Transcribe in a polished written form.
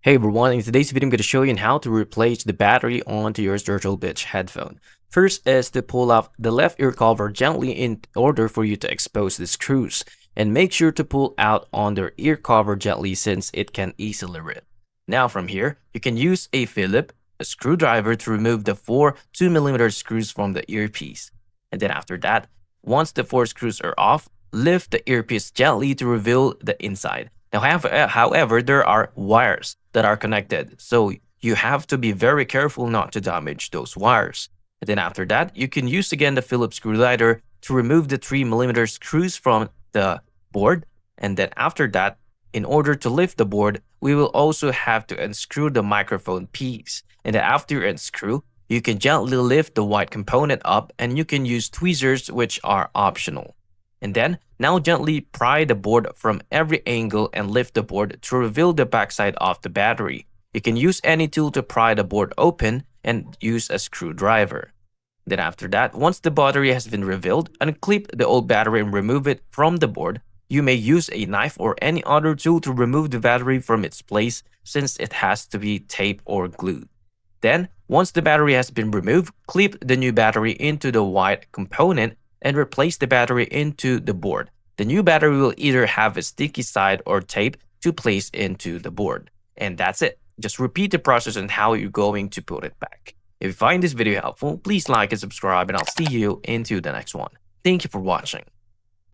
Hey everyone, in today's video I'm going to show you how to replace the battery onto your Turtle Beach headphone. First is to pull off the left ear cover gently in order for you to expose the screws. And make sure to pull out on the ear cover gently since it can easily rip. Now from here, you can use a Phillips, a screwdriver to remove the 4 2mm screws from the earpiece. And then after that, once the 4 screws are off, lift the earpiece gently to reveal the inside. Now, however, there are wires that are connected, so you have to be very careful not to damage those wires. And then after that, you can use again the Phillips screwdriver to remove the 3mm screws from the board. And then after that, in order to lift the board, we will also have to unscrew the microphone piece. And then after you unscrew, you can gently lift the white component up and you can use tweezers, which are optional. And then, now gently pry the board from every angle and lift the board to reveal the backside of the battery. You can use any tool to pry the board open and use a screwdriver. Then after that, once the battery has been revealed, unclip the old battery and remove it from the board. You may use a knife or any other tool to remove the battery from its place since it has to be taped or glued. Then, once the battery has been removed, clip the new battery into the white component and replace the battery into the board. The new battery will either have a sticky side or tape to place into the board. And that's it. Just repeat the process and how you're going to put it back. If you find this video helpful, please like and subscribe and I'll see you into the next one. Thank you for watching.